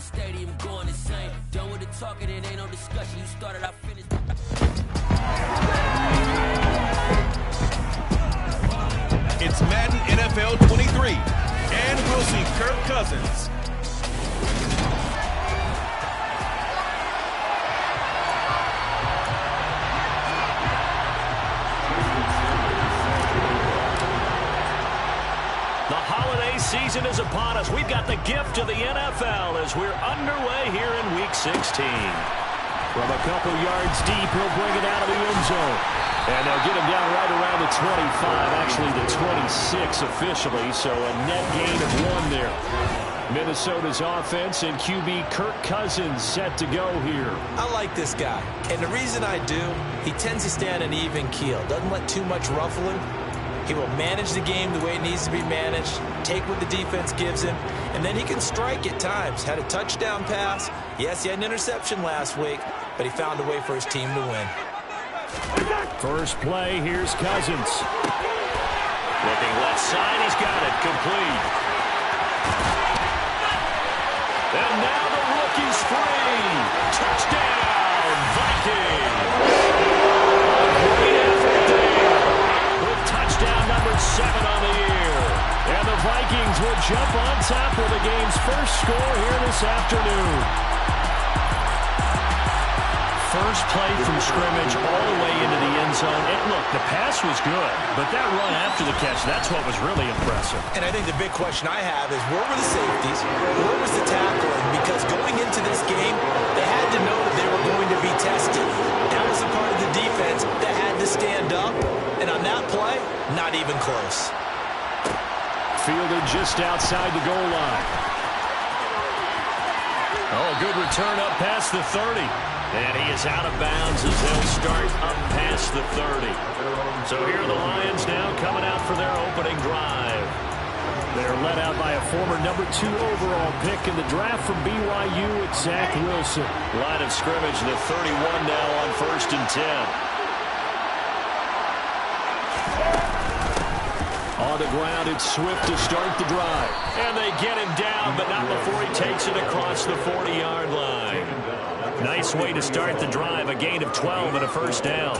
stadium going insane. Done with the talking, it ain't no discussion. You started, I finished. It's Madden NFL 23, and we'll see Kirk Cousins. The holiday season is upon us. We've got the gift of the NFL as we're underway here in Week 16. From a couple yards deep, he'll bring it out of the end zone. And they'll get him down right around the 25, actually the 26 officially, so a net gain of 1 there. Minnesota's offense and QB Kirk Cousins set to go here. I like this guy, and the reason I do, he tends to stay on an even keel, doesn't let too much ruffle him. He will manage the game the way it needs to be managed, take what the defense gives him, and then he can strike at times. Had a touchdown pass. Yes, he had an interception last week, but he found a way for his team to win. First play, here's Cousins. Looking left side, he's got it, complete. And now the rookie's free. Touchdown, Vikings. Great effort there. With touchdown number 7 on the year. And the Vikings will jump on top of the game's first score here this afternoon. First play from scrimmage all the way into the end zone. And look, the pass was good, but that run after the catch, that's what was really impressive. And I think the big question I have is, where were the safeties? Where was the tackling? Because going into this game, they had to know that they were going to be tested. That was a part of the defense that had to stand up. And on that play, not even close. Fielded just outside the goal line. Oh, good return up past the 30. And he is out of bounds as they'll start up past the 30. So here are the Lions now coming out for their opening drive. They're led out by a former number 2 overall pick in the draft from BYU, it's Zach Wilson. Line of scrimmage, the 31 now on 1st and 10. On the ground, it's Swift to start the drive. And they get him down, but not before he takes it across the 40-yard line. Nice way to start the drive, a gain of 12 and a first down.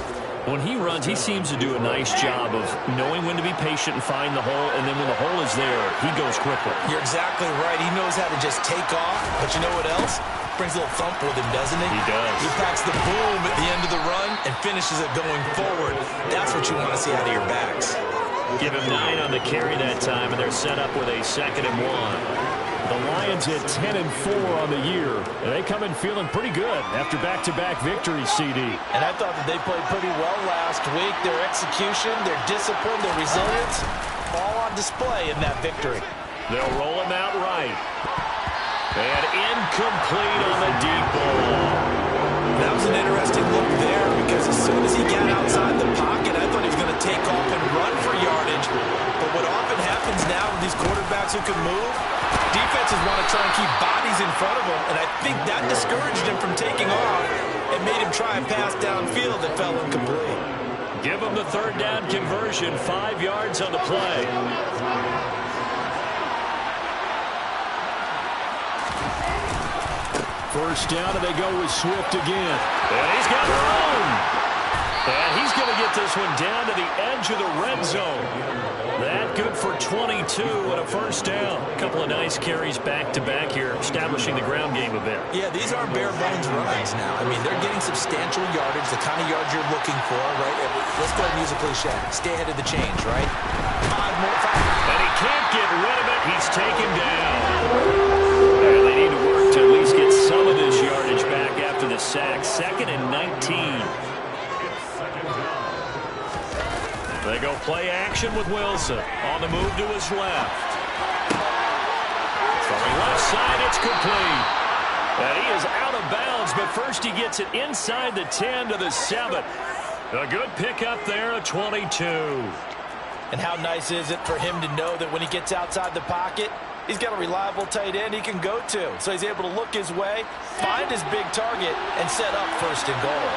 When he runs, he seems to do a nice job of knowing when to be patient and find the hole, and then when the hole is there, he goes quickly. You're exactly right. He knows how to just take off, but you know what else? Brings a little thump with him, doesn't he? He does. He packs the boom at the end of the run and finishes it going forward. That's what you want to see out of your backs. Give him 9 on the carry that time, and they're set up with a 2nd and 1. The Lions at 10 and 4 on the year. And they come in feeling pretty good after back-to-back victories, CD. And I thought that they played pretty well last week. Their execution, their discipline, their resilience, all on display in that victory. They'll roll him out right. And incomplete on the deep ball. That was an interesting look there because as soon as he got outside the pocket, I thought he was going to take off and run for yardage. But what often happens now with these quarterbacks who can move, defenses want to try and keep bodies in front of him, and I think that discouraged him from taking off and made him try and pass downfield that fell incomplete. Give him the 3rd down conversion, 5 yards on the play. First down, and they go with Swift again. And he's got room. And he's going to get this one down to the edge of the red zone. That good for 22 and a first down. A couple of nice carries back-to-back here, establishing the ground game a bit. Yeah, these aren't bare-bones runs now. I mean, they're getting substantial yardage, the kind of yards you're looking for, right? Let's go ahead and use a cliche. Stay ahead of the change, right? 5 more. And he can't get rid of it. He's taken down. And they need to work to at least get some of this yardage back after the sack. 2nd and 19. They go play action with Wilson. On the move to his left. From the left side, it's complete. And he is out of bounds, but first he gets it inside the 10 to the 7. A good pickup there, a 22. And how nice is it for him to know that when he gets outside the pocket, he's got a reliable tight end he can go to. So he's able to look his way, find his big target, and set up 1st and goal.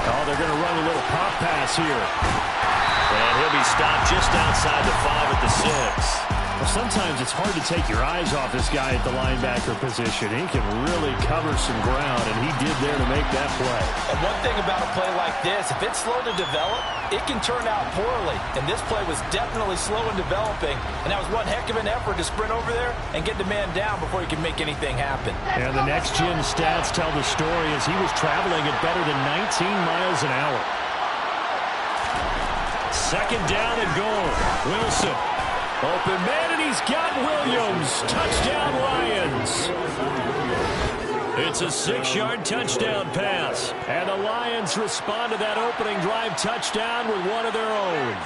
Oh, they're going to run a little pop pass here. And he'll be stopped just outside the 5 at the 6. Well, sometimes it's hard to take your eyes off this guy at the linebacker position. He can really cover some ground, and he did there to make that play. And one thing about a play like this, if it's slow to develop, it can turn out poorly. And this play was definitely slow in developing, and that was one heck of an effort to sprint over there and get the man down before he could make anything happen. And the next-gen stats tell the story as he was traveling at better than 19 miles an hour. Second down and goal. Wilson. Open man, and he's got Williams. Touchdown, Lions. It's a 6-yard touchdown pass. And the Lions respond to that opening drive touchdown with one of their own.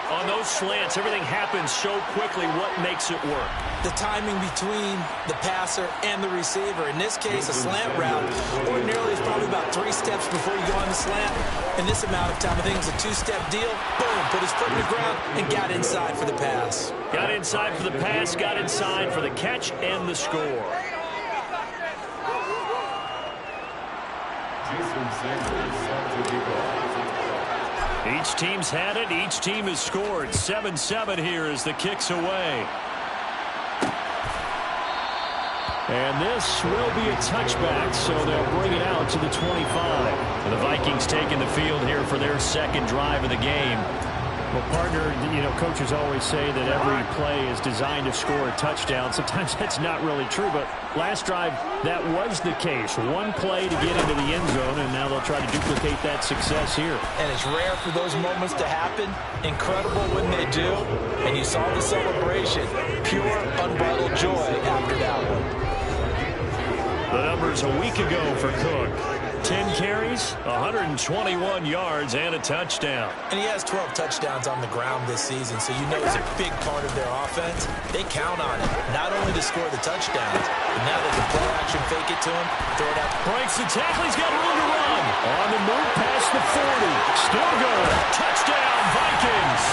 On those slants, everything happens so quickly. What makes it work? The timing between the passer and the receiver. In this case, a slant route ordinarily is probably about 3 steps before you go on the slant. In this amount of time, I think it's a 2-step deal. Boom, put his foot in the ground and got inside for the pass. Got inside for the pass, got inside for the catch and the score. Each team's had it. Each team has scored. 7-7 here as the kick's away. And this will be a touchback, so they'll bring it out to the 25. And the Vikings taking the field here for their second drive of the game. Well, partner, you know, coaches always say that every play is designed to score a touchdown. Sometimes that's not really true, but last drive, that was the case. One play to get into the end zone, and now they'll try to duplicate that success here. And it's rare for those moments to happen. Incredible when they do. And you saw the celebration. Pure, unbridled joy after that one. The numbers a week ago for Cook. 10 carries, 121 yards, and a touchdown. And he has 12 touchdowns on the ground this season, so you know he's a big part of their offense. They count on him, not only to score the touchdowns, but now they can play action, fake it to him, throw it out. Breaks the tackle, he's got room to run. On the move past the 40. Still going. Touchdown, Vikings.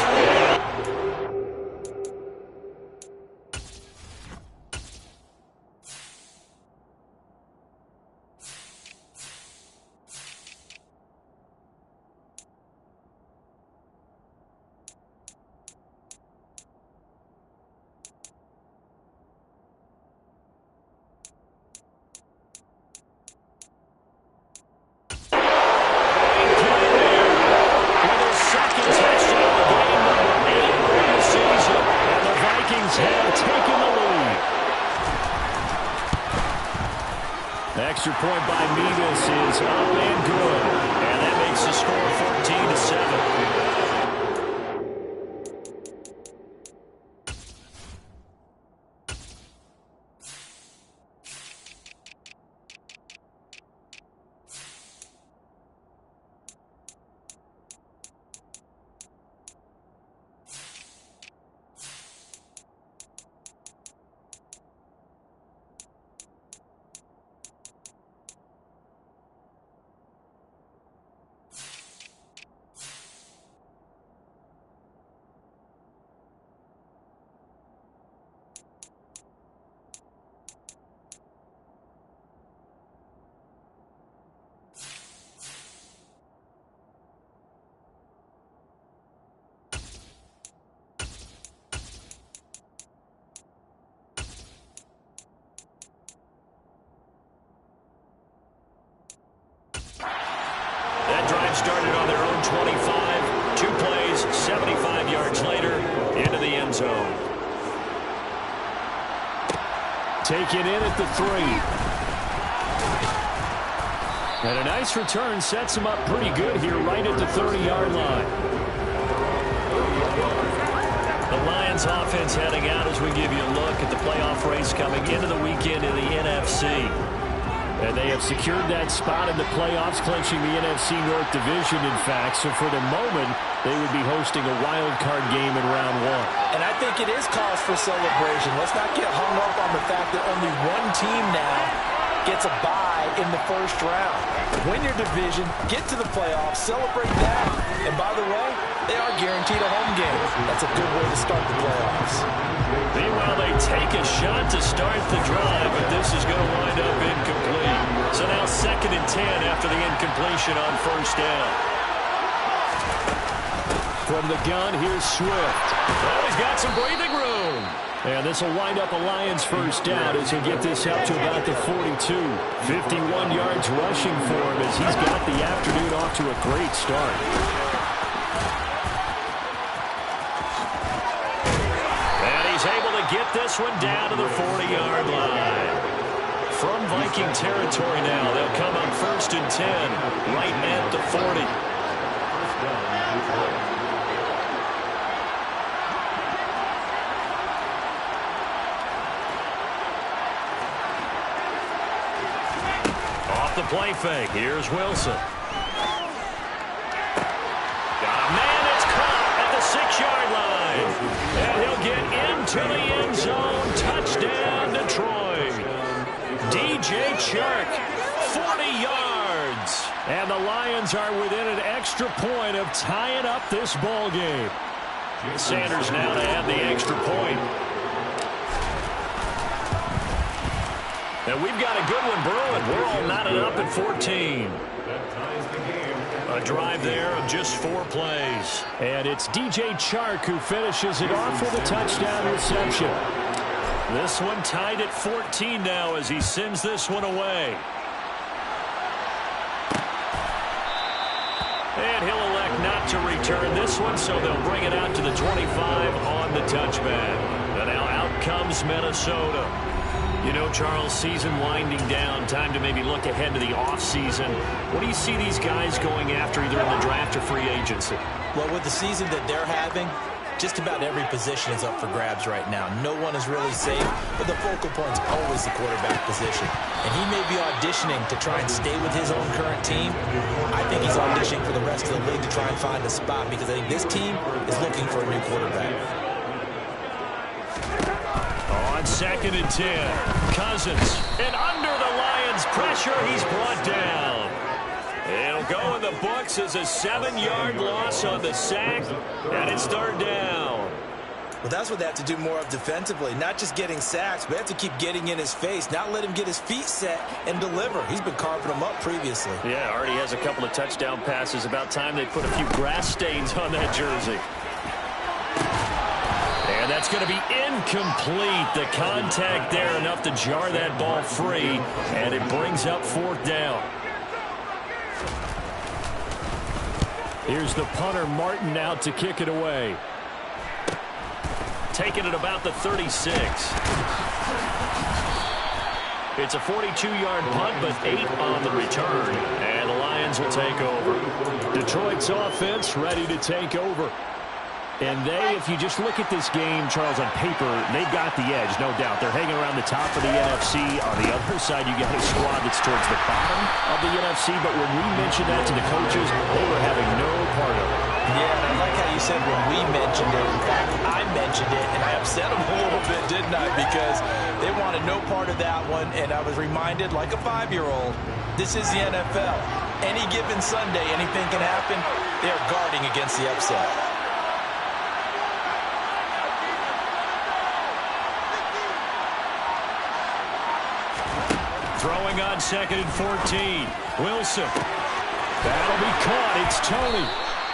Extra point by Mevis is up and good. And that makes the score 14-7. That drive started on their own 25. 2 plays, 75 yards later, into the end zone. Taken in at the 3. And a nice return sets him up pretty good here right at the 30-yard line. The Lions offense heading out as we give you a look at the playoff race coming into the weekend in the NFC. And they have secured that spot in the playoffs, clinching the NFC North Division, in fact. So for the moment, they would be hosting a wild card game in round 1. And I think it is cause for celebration. Let's not get hung up on the fact that only one team now gets a bye in the first round. Win your division, get to the playoffs, celebrate that. And by the way, they are guaranteed a home game. That's a good way to start the playoffs. Meanwhile, they take a shot to start the drive, but this is going to wind up incomplete. So now 2nd and 10 after the incompletion on first down. From the gun, here's Swift. Well, he's got some breathing room. And this will wind up a Lions first down as he'll get this up to about the 42. 51 yards rushing for him as he's got the afternoon off to a great start. And he's able to get this one down to the 40-yard line. From Viking territory now, they'll come up 1st and 10, right at the 40. Off the play fake, here's Wilson. Got a man that's caught at the 6-yard line. And he'll get into the end zone. Touchdown, Detroit. DJ Chark, 40 yards. And the Lions are within an extra point of tying up this ball game. Sanders now to add the extra point. And we've got a good one brewing. We're all knotted up at 14. A drive there of just 4 plays. And it's DJ Chark who finishes it off with a touchdown reception. This one tied at 14 now as he sends this one away. And he'll elect not to return this one, so they'll bring it out to the 25 on the touchback. And now out comes Minnesota. You know, Charles, season winding down, time to maybe look ahead to the offseason. What do you see these guys going after either in the draft or free agency? Well, with the season that they're having, just about every position is up for grabs right now. No one is really safe, but the focal point's always the quarterback position. And he may be auditioning to try and stay with his own current team. I think he's auditioning for the rest of the league to try and find a spot because I think this team is looking for a new quarterback. On 2nd and 10, Cousins. And under the Lions' pressure, he's brought down. It'll go in the books as a 7-yard loss on the sack, and it's 3rd down. Well, that's what they have to do more of defensively, not just getting sacks, but they have to keep getting in his face, not let him get his feet set and deliver. He's been carving them up previously. Yeah, already has a couple of touchdown passes. About time they put a few grass stains on that jersey. And that's going to be incomplete. The contact there enough to jar that ball free, and it brings up 4th down. Here's the punter, Martin, out to kick it away. Taking it about the 36. It's a 42-yard punt, but 8 on the return. And the Lions will take over. Detroit's offense ready to take over. And they, if you just look at this game, Charles, on paper, they've got the edge, no doubt. They're hanging around the top of the NFC. On the other side, you got a squad that's towards the bottom of the NFC. But when we mentioned that to the coaches, they were having no part of it. Yeah, and I like how you said when we mentioned it. In fact, I mentioned it, and I upset them a little bit, didn't I? Because they wanted no part of that one, and I was reminded, like a 5-year-old, this is the NFL. Any given Sunday, anything can happen. They're guarding against the upset. Throwing on 2nd and 14. Wilson. That'll be caught. It's Tony.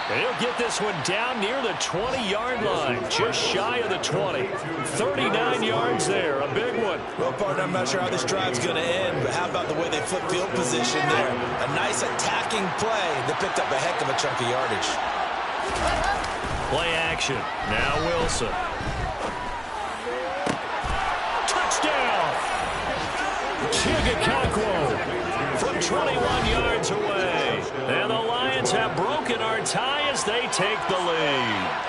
And he'll get this one down near the 20-yard line. Just shy of the 20. 39 yards there. A big one. Well, partner, I'm not sure how this drive's going to end, but how about the way they flip field position there? A nice attacking play that picked up a heck of a chunk of yardage. Play action. Now Wilson. Touchdown! Chigakakwo from 21 yards away. And the Lions have broken our tie as they take the lead.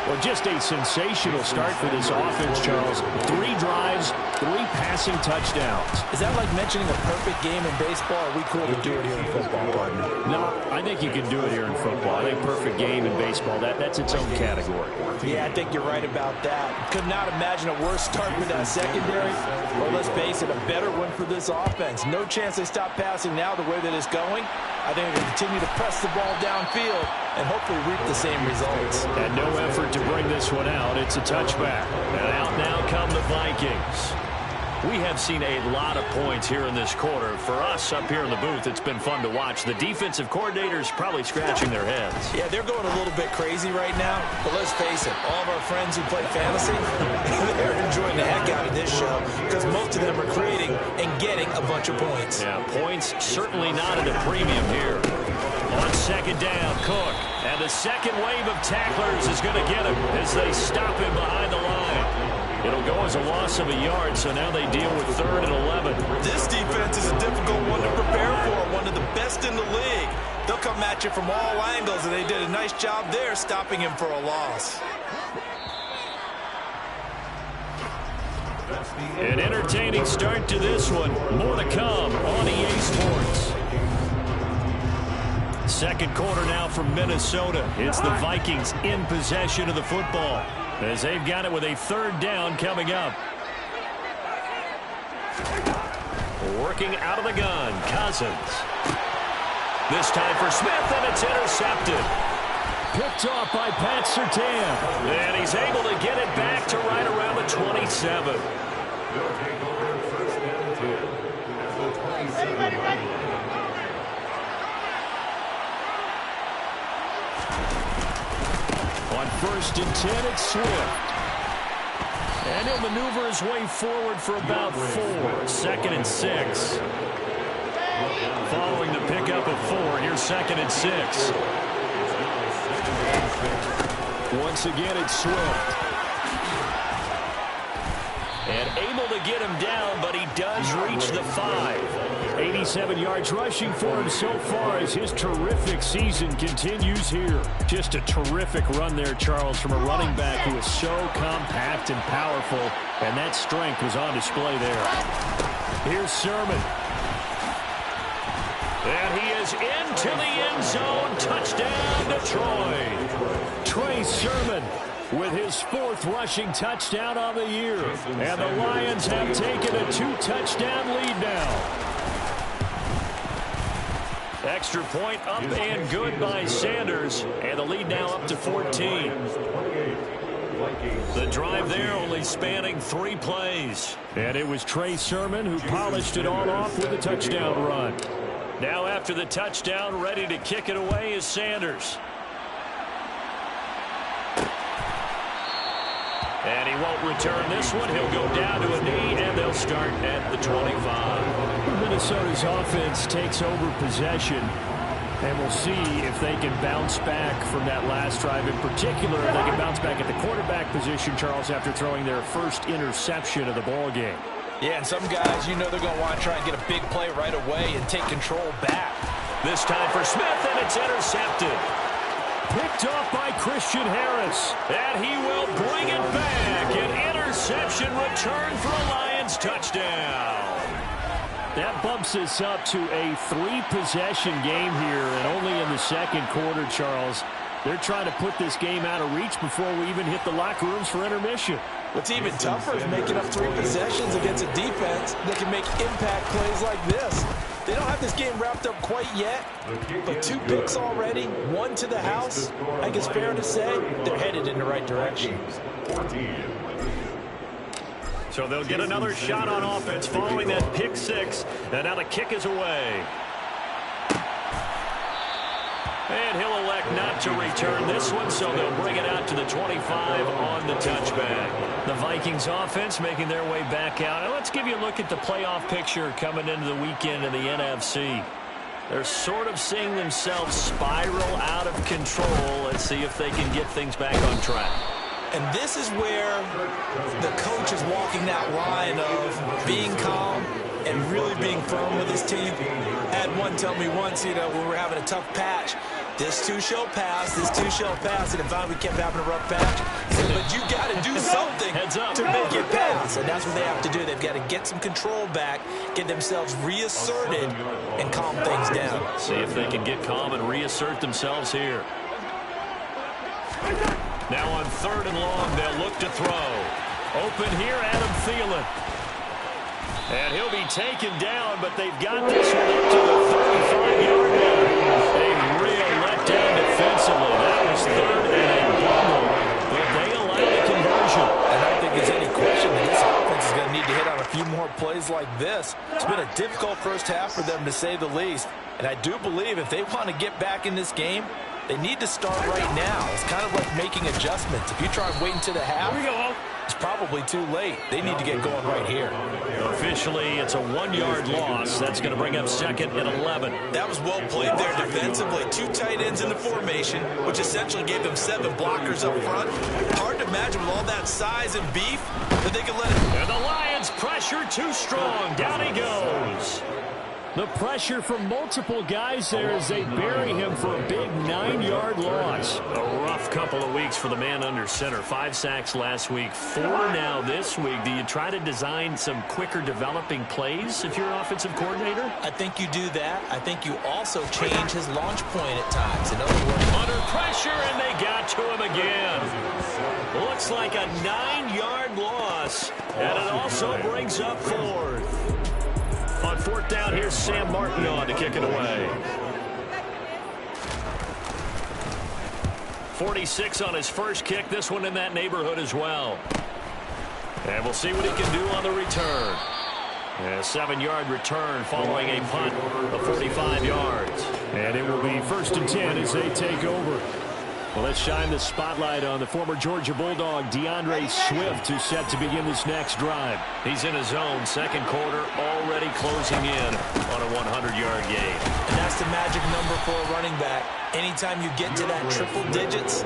Well, just a sensational start for this offense, Charles. 3 drives, 3 passing touchdowns. Is that like mentioning a perfect game in baseball? Or are we cool to do it here in football, partner? No, I think you can do it here in football. I think perfect game in baseball, that's its own category. Yeah, I think you're right about that. Could not imagine a worse start with that secondary. Well, let's face it, a better one for this offense. No chance they stop passing now the way that it's going. I think they'll continue to press the ball downfield and hopefully reap the same results. And no effort to bring this one out. It's a touchback. And out now come the Vikings. We have seen a lot of points here in this quarter. For us up here in the booth, it's been fun to watch. The defensive coordinators probably scratching their heads. Yeah, they're going a little bit crazy right now. But let's face it, all of our friends who play fantasy, they're enjoying the heck out of this show because most of them are creating and getting a bunch of points. Yeah, points certainly not at a premium here. On second down, Cook. And the second wave of tacklers is going to get him as they stop him behind the line. It'll go as a loss of a yard, so now they deal with 3rd and 11. This defense is a difficult one to prepare for, one of the best in the league. They'll come at you from all angles, and they did a nice job there stopping him for a loss. An entertaining start to this one. More to come on EA Sports. Second quarter now from Minnesota. It's the Vikings in possession of the football as they've got it with a 3rd down coming up. Working out of the gun, Cousins. This time for Smith, and it's intercepted. Picked off by Pat Surtain. And he's able to get it back to right around the 27. On 1st and 10, it's Swift. And he'll maneuver his way forward for about 4. 2nd and 6. Following the pickup of 4, here's 2nd and 6. Once again, it's Swift. And able to get him down, but he does reach the 5. 87 yards rushing for him so far as his terrific season continues here. Just a terrific run there, Charles, from a running back who is so compact and powerful, and that strength was on display there. Here's Sermon. And he is into the end zone. Touchdown, Detroit. Trey Sermon with his 4th rushing touchdown on the year. And the Lions have taken a 2-touchdown lead now. Extra point up and good by Sanders. And the lead now up to 14. The drive there only spanning 3 plays. And it was Trey Sermon who polished it all off with a touchdown run. Now after the touchdown, ready to kick it away is Sanders. And he won't return this one. He'll go down to a knee, and they'll start at the 25. Minnesota's offense takes over possession, and we'll see if they can bounce back from that last drive. In particular, if they can bounce back at the quarterback position, Charles, after throwing their first interception of the ball game. Yeah, and some guys, you know they're going to want to try and get a big play right away and take control back. This time for Smith, and it's intercepted. Picked off by Christian Harris. And he will bring it back. An interception return for a Lions touchdown. That bumps us up to a 3-possession game here, and only in the second quarter, Charles. They're trying to put this game out of reach before we even hit the locker rooms for intermission. What's even tougher is making up 3 possessions against a defense that can make impact plays like this. They don't have this game wrapped up quite yet, but 2 picks already, 1 to the house. I think it's fair to say they're headed in the right direction. So they'll get another shot on offense following that pick 6, and now the kick is away. And he'll elect not to return this one, so they'll bring it out to the 25 on the touchback. The Vikings offense making their way back out. And let's give you a look at the playoff picture coming into the weekend in the NFC. They're sort of seeing themselves spiral out of control. Let's see if they can get things back on track. And this is where the coach is walking that line of being calm and really being firm with his team. I had one tell me once, when we were having a tough patch, this too shall pass, this too shall pass, and finally we kept having a rough patch. But you got to do something to make it pass, and that's what they have to do. They've got to get some control back, get themselves reasserted, and calm things down. See if they can get calm and reassert themselves here. Now on 3rd and long, they'll look to throw. Open here, Adam Thielen. And he'll be taken down, but they've got this one up to the 35-yard line. A real letdown defensively. That was 3rd and a bubble, but they allowed a conversion. I don't think there's any question that this offense is going to need to hit on a few more losses like this, it's been a difficult first half for them, to say the least. And I do believe if they want to get back in this game, they need to start right now. It's kind of like making adjustments. If you try and wait until the half, it's probably too late. They need to get going right here. Officially, it's a 1-yard loss. That's going to bring up second and 11. That was well played there defensively. 2 tight ends in the formation, which essentially gave them 7 blockers up front. Hard to imagine with all that size and beef that they could let it. And the Lions pressure too strong. Down he goes. The pressure from multiple guys there as they bury him for a big 9-yard loss. A rough couple of weeks for the man under center. 5 sacks last week, 4 now this week. Do you try to design some quicker developing plays if you're an offensive coordinator? I think you do that. I think you also change his launch point at times. In other words, under pressure, and they got to him again. Looks like a 9-yard loss, and it also brings up 4th. On 4th down, here's Sam Martin on to kick it away. 46 on his first kick. This one in that neighborhood as well. And we'll see what he can do on the return. A 7-yard return following a punt of 45 yards. And it will be 1st and 10 as they take over. Well, let's shine the spotlight on the former Georgia Bulldog, DeAndre Swift, who's set to begin this next drive. He's in his own second quarter, already closing in on a 100-yard gain. And that's the magic number for a running back. Anytime you get to that triple digits,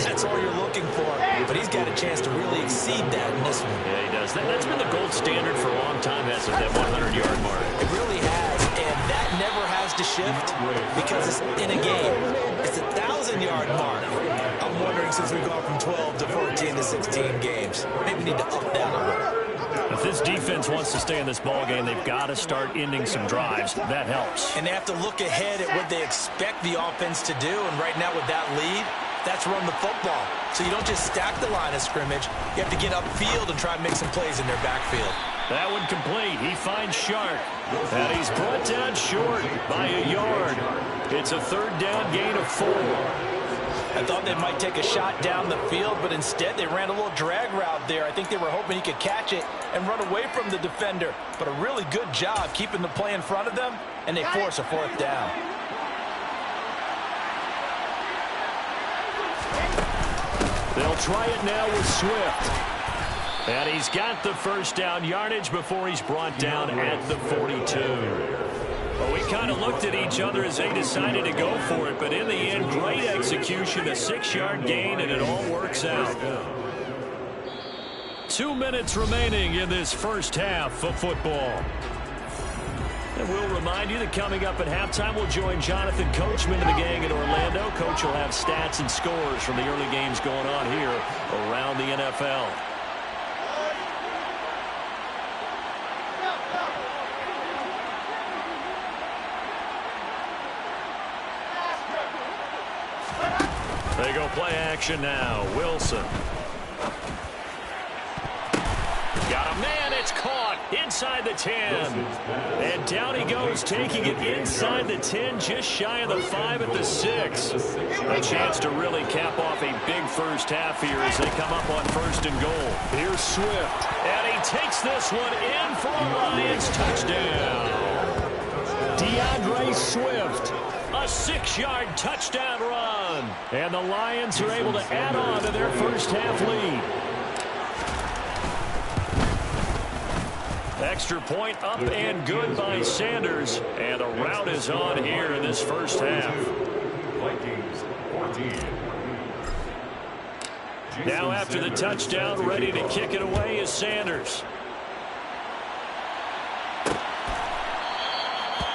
that's all you're looking for. But he's got a chance to really exceed that in this one. Yeah, he does. That's been the gold standard for a long time, hasn't it, that 100-yard mark? It really has, and that never has to shift because it's in a game. It's a 1,000-yard mark. I'm wondering, since we've gone from 12 to 14 to 16 games, maybe we need to up that a little. If this defense wants to stay in this ballgame, they've got to start ending some drives. That helps. And they have to look ahead at what they expect the offense to do. And right now with that lead, that's run the football. So you don't just stack the line of scrimmage. You have to get upfield and try and make some plays in their backfield. That one complete. He finds Shark. And he's brought down short by a yard. It's a 3rd down gain of 4. I thought they might take a shot down the field, but instead they ran a little drag route there. I think they were hoping he could catch it and run away from the defender. But a really good job keeping the play in front of them, and they force a 4th down. They'll try it now with Swift. And he's got the 1st down yardage before he's brought down at the 42. Well, we kind of looked at each other as they decided to go for it, but in the end, great execution, a 6-yard gain, and it all works out. 2 minutes remaining in this first half of football. And we'll remind you that coming up at halftime, we'll join Jonathan Coachman and the gang in Orlando. Coach will have stats and scores from the early games going on here around the NFL. They go play action now. Wilson. Got a man. It's caught inside the 10. And down he goes, taking it inside the 10, just shy of the 5 at the 6. A chance to really cap off a big first half here as they come up on 1st and goal. Here's Swift. And he takes this one in for a Lions touchdown. DeAndre Swift. A 6-yard touchdown run. And the Lions are able to add on to their first half lead. Extra point up and good by Sanders. And the route is on here in this first half. Vikings 14. Now after the touchdown, ready to kick it away is Sanders.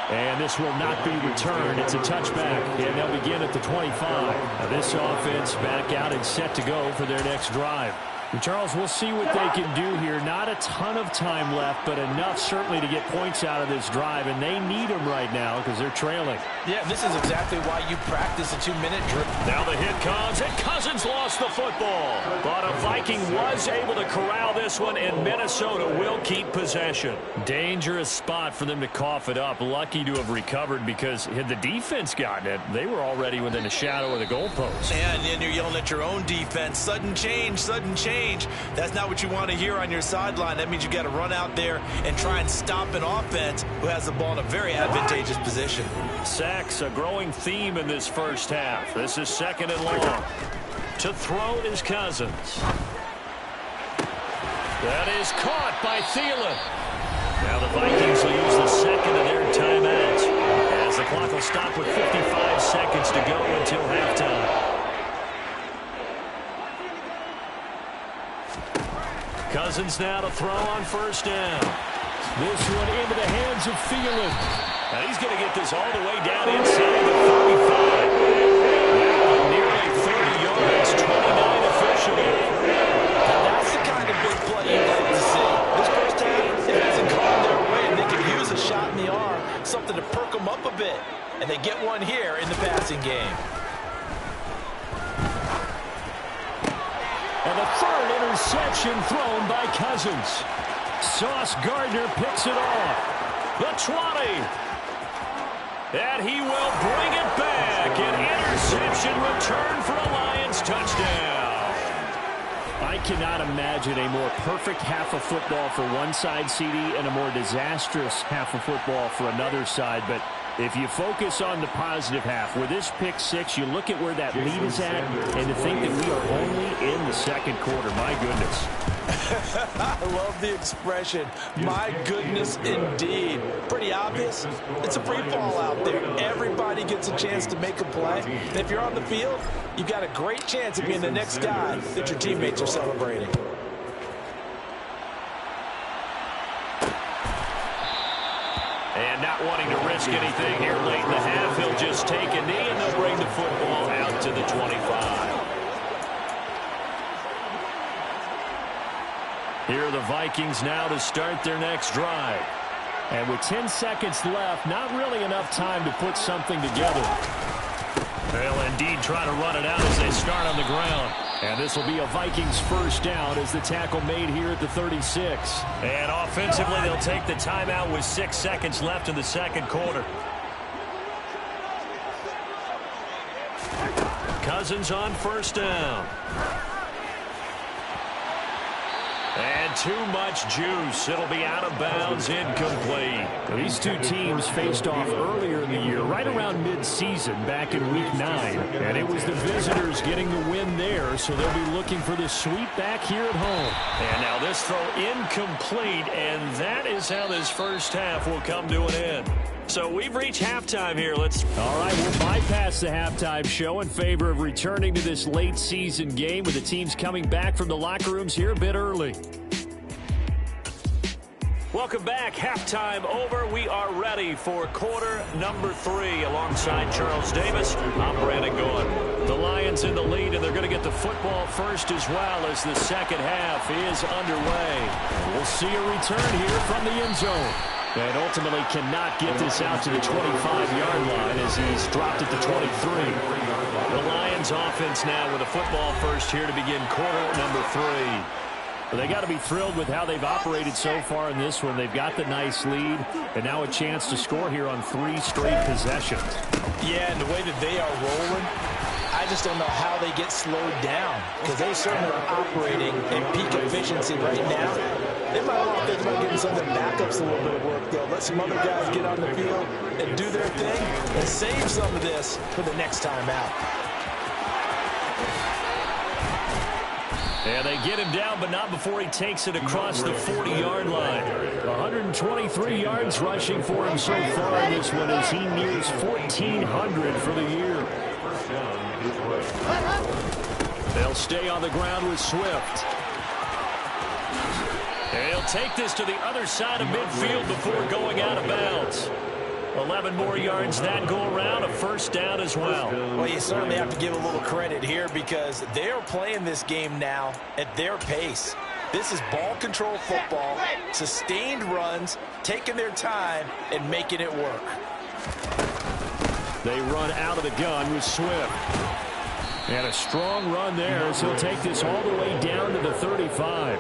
And this will not be returned. It's a touchback, and they'll begin at the 25. Now this offense back out and set to go for their next drive. And Charles, we'll see what they can do here. Not a ton of time left, but enough certainly to get points out of this drive, and they need them right now because they're trailing. Yeah, this is exactly why you practice a 2-minute drill. Now the hit comes, and Cousins lost the football. But a Viking was able to corral this one, and Minnesota will keep possession. Dangerous spot for them to cough it up. Lucky to have recovered because had the defense gotten it, they were already within a shadow of the goalpost. And then you're yelling at your own defense. Sudden change, sudden change. change. That's not what you want to hear on your sideline. That means you got to run out there and try and stop an offense who has the ball in a very advantageous position. Sacks, a growing theme in this first half. This is 2nd and long. To throw is Cousins. That is caught by Thielen. Now the Vikings will use the second of their timeouts as the clock will stop with 55 seconds to go until halftime. Cousins now to throw on 1st down. This one into the hands of Thielen. Now he's going to get this all the way down inside the 45. Nearly 30 yards, 29 officially. Now that's the kind of big play you'd like to see. This first half, it hasn't gone their way, and they could use a shot in the arm, something to perk them up a bit. And they get one here in the passing game. And the 3rd interception thrown by Cousins. Sauce Gardner picks it off. The 20. And he will bring it back. An interception return for a Lions touchdown. I cannot imagine a more perfect half of football for one side, CD, and a more disastrous half of football for another side. But if you focus on the positive half, with this pick 6, you look at where that lead is at, and to think that we are only in the 2nd quarter. My goodness. I love the expression, my goodness indeed. Pretty obvious. It's a free fall out there. Everybody gets a chance to make a play. And if you're on the field, you've got a great chance of being the next guy that your teammates are celebrating. And not wanting to risk anything here late in the half, he'll just take a knee and they'll bring the football out to the 25. Here are the Vikings now to start their next drive. And with 10 seconds left, not really enough time to put something together. They'll indeed try to run it out as they start on the ground. And this will be a Vikings 1st down as the tackle made here at the 36. And offensively, they'll take the timeout with 6 seconds left in the 2nd quarter. Cousins on 1st down. And too much juice. It'll be out of bounds, incomplete. These two teams faced off earlier in the year, right around mid-season, back in Week 9. And it was the visitors getting the win there, so they'll be looking for the sweep back here at home. And now this throw incomplete, and that is how this first half will come to an end. So we've reached halftime here. All right, we'll bypass the halftime show in favor of returning to this late season game with the teams coming back from the locker rooms here a bit early. Welcome back. Halftime over. We are ready for quarter number 3 alongside Charles Davis. I'm Brandon Gordon. The Lions in the lead, and they're going to get the football first as well as the second half is underway. We'll see a return here from the end zone. And ultimately cannot get this out to the 25-yard line as he's dropped at the 23. The Lions offense now with a football first here to begin quarter number 3. Well, they got to be thrilled with how they've operated so far in this one. They've got the nice lead, and now a chance to score here on 3 straight possessions. Yeah, and the way that they are rolling, I just don't know how they get slowed down because they certainly are operating at peak efficiency right now. They might want to think about getting some of their backups a little bit of work, though. Let some other guys get on the field and do their thing and save some of this for the next time out. And they get him down, but not before he takes it across the 40-yard line. 123 yards rushing for him so far in this one as he nears 1,400 for the year. They'll stay on the ground with Swift. And he'll take this to the other side of midfield before going out of bounds. 11 more yards that go around, a first down as well. Well, you certainly have to give a little credit here because they are playing this game now at their pace. This is ball control football, sustained runs, taking their time and making it work. They run out of the gun with Swift. And a strong run there as he'll take this all the way down to the 35.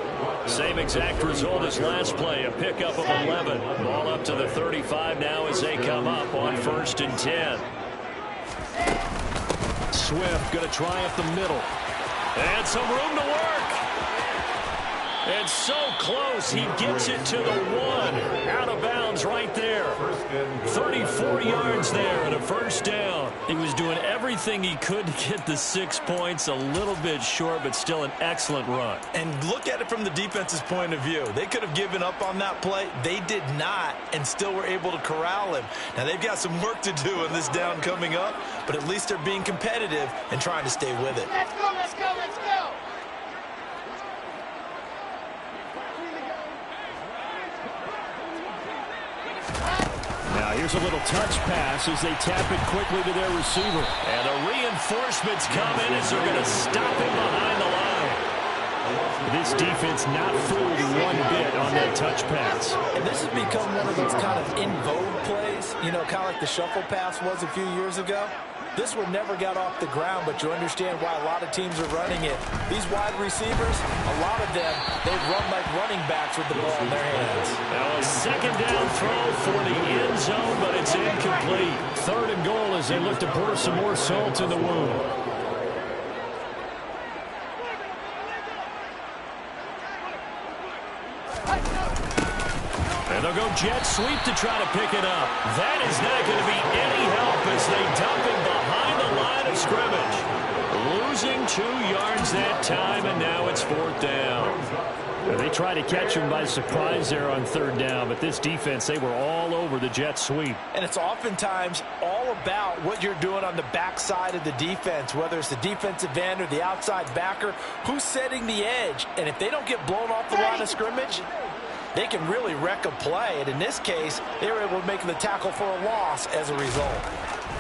Same exact result as last play, a pickup of 11. Ball up to the 35 now as they come up on 1st and 10. Swift going to try up the middle. And some room to work. it's so close. He gets it to the 1. Out of bounds right there. 34 yards there and a first down. He was doing everything he could to get the 6 points. A little bit short, but still an excellent run. And look at it from the defense's point of view. They could have given up on that play. They did not, and still were able to corral him. Now, they've got some work to do in this down coming up, but at least they're being competitive and trying to stay with it. Let's go, let's go, let's go! Now here's a little touch pass as they tap it quickly to their receiver. And the reinforcements come in as they're going to stop him behind the line. This defense not fooled one bit on that touch pass. And this has become one of those kind of in vogue plays, you know, kind of like the shuffle pass was a few years ago. This one never got off the ground, but you understand why a lot of teams are running it. These wide receivers, a lot of them, they run like running backs with the ball in their hands. Now a second down throw for the end zone, but it's incomplete. 3rd and goal as they look to pour some more salt in the wound. And they'll go jet sweep to try to pick it up. That is not going to be any help as they dump him behind the line of scrimmage. Losing 2 yards that time, and now it's 4th down. They try to catch him by surprise there on 3rd down, but this defense, they were all over the jet sweep. And it's oftentimes all about what you're doing on the backside of the defense, whether it's the defensive end or the outside backer, who's setting the edge. And if they don't get blown off the line of scrimmage, they can really wreck a play. And in this case, they were able to make the tackle for a loss as a result.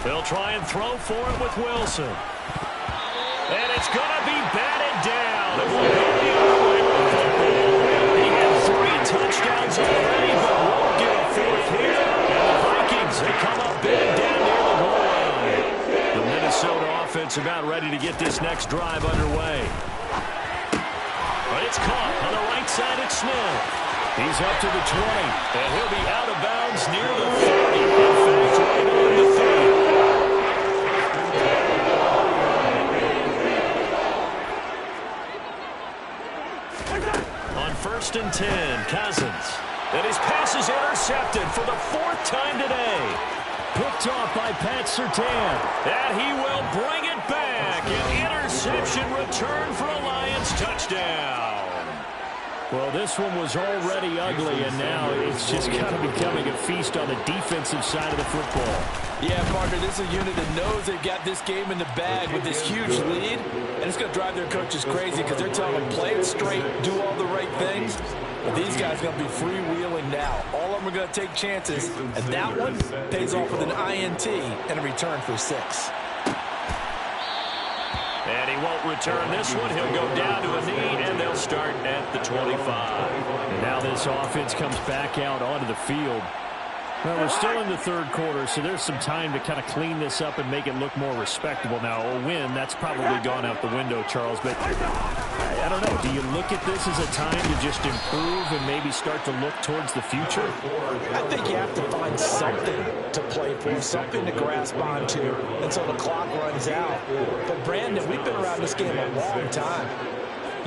They'll try and throw for it with Wilson. And it's going to be batted down. It will go the other way with the football. He had 3 touchdowns already, but won't get a 4th here. And the Vikings, they come up big down near the goal line. The Minnesota offense about ready to get this next drive underway. But it's caught on the right side at Smith. He's up to the 20, and he'll be out of bounds near the 30. In fact, right on the 30. On 1st and 10, Cousins. And his pass is intercepted for the 4th time today. Picked off by Pat Surtain. And he will bring it back. An interception return for a Lions touchdown. Well, this one was already ugly, and now it's just kind of becoming a feast on the defensive side of the football. Yeah, partner, this is a unit that knows they've got this game in the bag with this huge lead, and it's going to drive their coaches crazy because they're telling them, play it straight, do all the right things. But these guys are going to be freewheeling now. All of them are going to take chances, and that one pays off with an INT and a return for 6. And he won't return this one. He'll go down to a knee, and they'll start at the 25. And now this offense comes back out onto the field. Well, we're still in the 3rd quarter, so there's some time to kind of clean this up and make it look more respectable. Now, a win, that's probably gone out the window, Charles. But I don't know. Do you look at this as a time to just improve and maybe start to look towards the future? I think you have to find something to play for, something to grasp onto until the clock runs out. But, Brandon, we've been around this game a long time.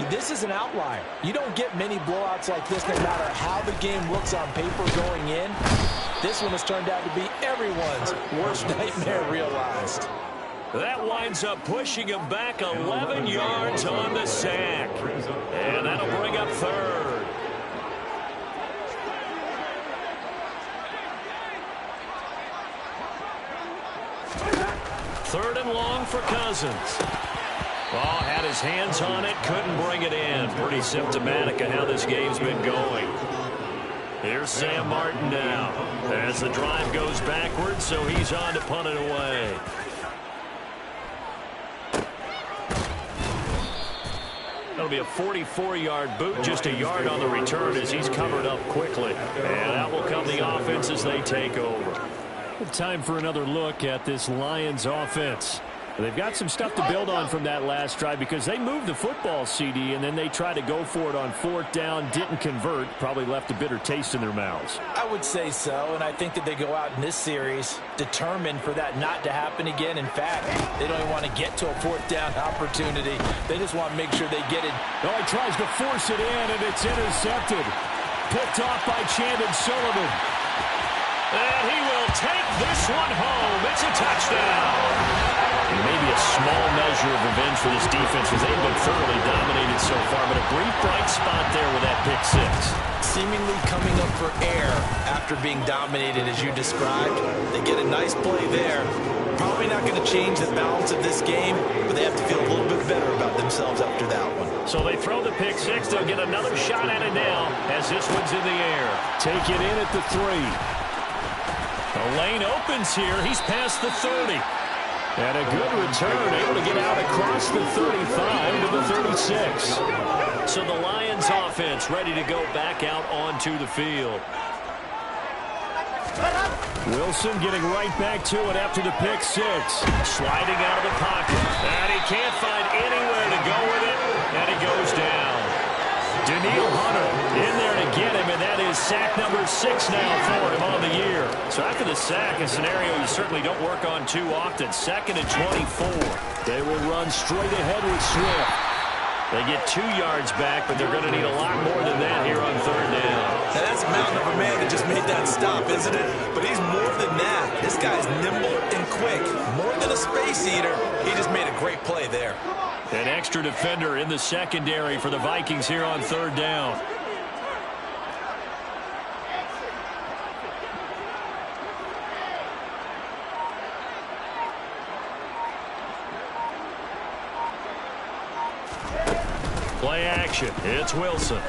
This is an outlier. You don't get many blowouts like this no matter how the game looks on paper going in. This one has turned out to be everyone's worst nightmare realized. That winds up pushing him back 11 yards on the sack. And that'll bring up 3rd. Third and long for Cousins. Oh, had his hands on it, couldn't bring it in. Pretty symptomatic of how this game's been going. Here's Sam Martin now as the drive goes backwards, so he's on to punt it away. That'll be a 44-yard boot, just a yard on the return as he's covered up quickly. And out will come the offense as they take over. Time for another look at this Lions offense. They've got some stuff to build on from that last drive because they moved the football, CD, and then they tried to go for it on fourth down, didn't convert, probably left a bitter taste in their mouths. I would say so, and I think that they go out in this series determined for that not to happen again. In fact, they don't even want to get to a fourth down opportunity. They just want to make sure they get it. Oh, he tries to force it in, and it's intercepted. Picked off by Chandon Sullivan. And he will take this one home. It's a touchdown. Maybe a small measure of revenge for this defense because they've been thoroughly dominated so far, but a brief bright spot there with that pick six. Seemingly coming up for air after being dominated as you described. They get a nice play there. Probably not going to change the balance of this game, but they have to feel a little bit better about themselves after that one. So they throw the pick six. They'll get another shot at it now as this one's in the air. Take it in at the 3. The lane opens here. He's past the 30. And a good return, able to get out across the 35 to the 36. So the Lions offense ready to go back out onto the field. Wilson getting right back to it after the pick six. Sliding out of the pocket. And he can't find anywhere to go with it. And he goes down. Daniil Hunter in there to get him, and that is sack number 6 now for him on the year. So after the sack, a scenario you certainly don't work on too often. 2nd and 24. They will run straight ahead with Swift. They get 2 yards back, but they're going to need a lot more than that here on 3rd down. Now that's a mountain of a man that just made that stop, isn't it? But he's more than that. This guy's nimble and quick. More than a space eater. He just made a great play there. An extra defender in the secondary for the Vikings here on 3rd down. Play action. It's Wilson.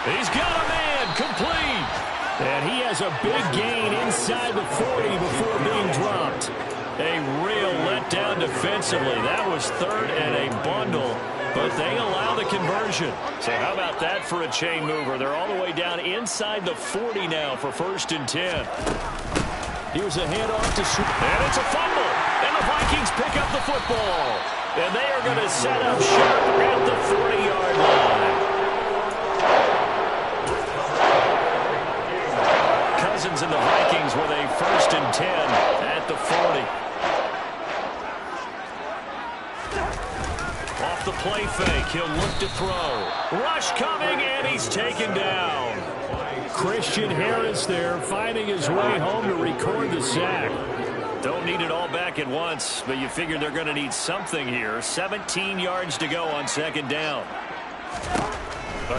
He's got a man complete. And he has a big gain inside the 40 before being dropped. A real letdown defensively. That was 3rd and a bundle, but they allow the conversion. So how about that for a chain mover? They're all the way down inside the 40 now for 1st and 10. Here's a handoff to Swift. And it's a fumble. And the Vikings pick up the football. And they are going to set up shop at the 40-yard line. Cousins and the Vikings with a 1st and 10 at the 40. Off the play fake, he'll look to throw. Rush coming, and he's taken down. Christian Harris there, finding his way home to record the sack. Don't need it all back at once, but you figure they're going to need something here. 17 yards to go on 2nd down.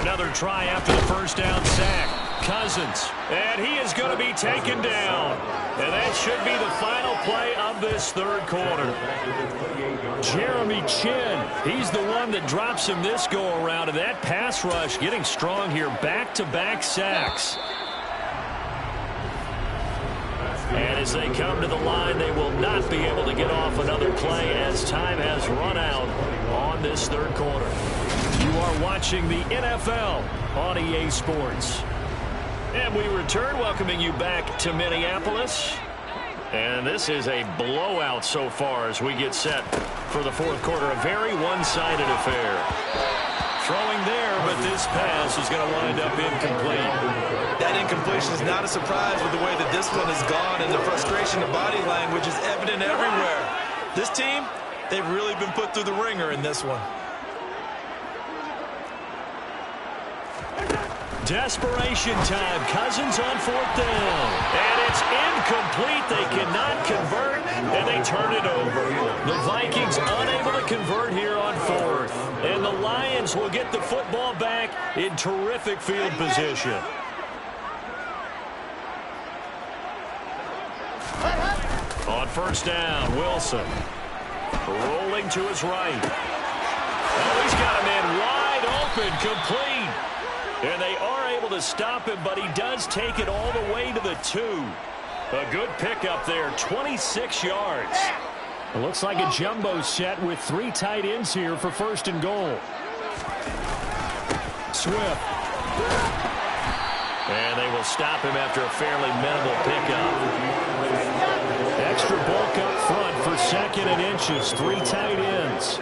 Another try after the 1st down sack. Cousins, and he is going to be taken down. And that should be the final play of this 3rd quarter. Jeremy Chin, he's the one that drops him this go-around. And that pass rush getting strong here. Back-to-back sacks. And as they come to the line, they will not be able to get off another play as time has run out on this 3rd quarter. You are watching the NFL on EA Sports. And we return, welcoming you back to Minneapolis. And this is a blowout so far as we get set for the 4th quarter. A very one-sided affair. Throwing there, but this pass is going to wind up incomplete. That incompletion is not a surprise with the way that this one has gone, and the frustration of body language is evident everywhere. This team, they've really been put through the ringer in this one. Desperation time. Cousins on 4th down. And it's incomplete. They cannot convert, and they turn it over. The Vikings unable to convert here on 4th. And the Lions will get the football back in terrific field position. On 1st down, Wilson. Rolling to his right. Oh, he's got a man wide open, complete. And they are able to stop him, but he does take it all the way to the 2. A good pickup there, 26 yards. It looks like a jumbo set with 3 tight ends here for 1st and goal. Swift. And they will stop him after a fairly minimal pickup. extra bulk up front for second and inches. 3 tight ends.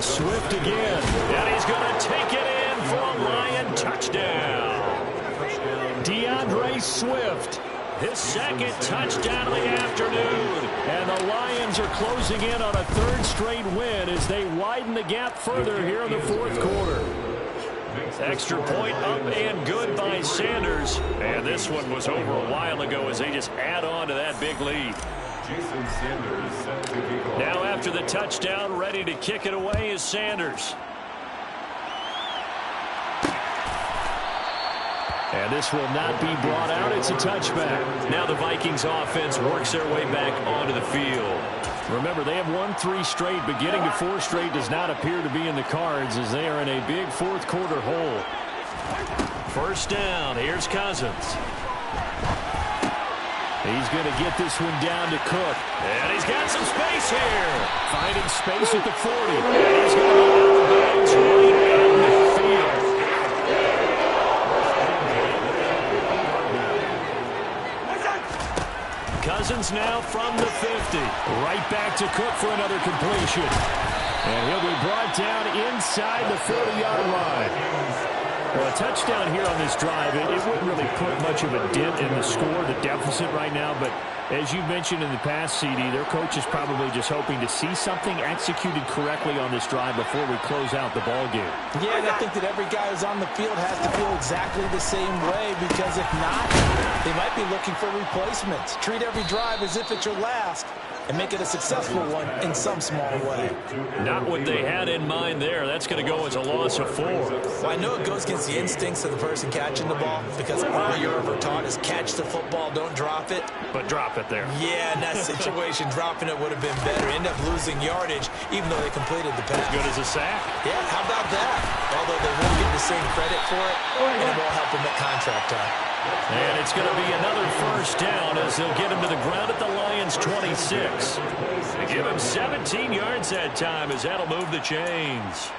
Swift again. And he's going to take it in for a Lion touchdown. DeAndre Swift. His second touchdown of the afternoon. And the Lions are closing in on a 3rd straight win as they widen the gap further here in the 4th quarter. Extra point up and good by Sanders. And this one was over a while ago as they just add on to that big lead. Now after the touchdown, ready to kick it away is Sanders. And this will not be brought out. It's a touchback. Now the Vikings offense works their way back onto the field. Remember, they have won 3 straight, but getting to 4 straight does not appear to be in the cards as they are in a big 4th quarter hole. First down. Here's Cousins. He's going to get this one down to Cook. And he's got some space here. Finding space at the 40. And he's going to go out of bounds right in the field. Cousins now from the 50. Right back to Cook for another completion. And he'll be brought down inside the 40-yard line. Well, a touchdown here on this drive, it wouldn't really put much of a dent in the score, the deficit right now. But as you mentioned in the past, CD, their coach is probably just hoping to see something executed correctly on this drive before we close out the ball game. Yeah, and I think that every guy who's on the field has to feel exactly the same way, because if not, they might be looking for replacements. Treat every drive as if it's your last and make it a successful one in some small way. Not what they had in mind there. That's going to go as a loss of 4. Well, I know it goes against the instincts of the person catching the ball, because all you're ever taught is catch the football, don't drop it. But drop it there. Yeah, in that situation, dropping it would have been better. End up losing yardage, even though they completed the pass. Good as a sack. Yeah, how about that? Although they won't get the same credit for it, and it won't help them at contract time. And it's going to be another first down as they'll get him to the ground at the Lions' 26. They give him 17 yards that time as that'll move the chains.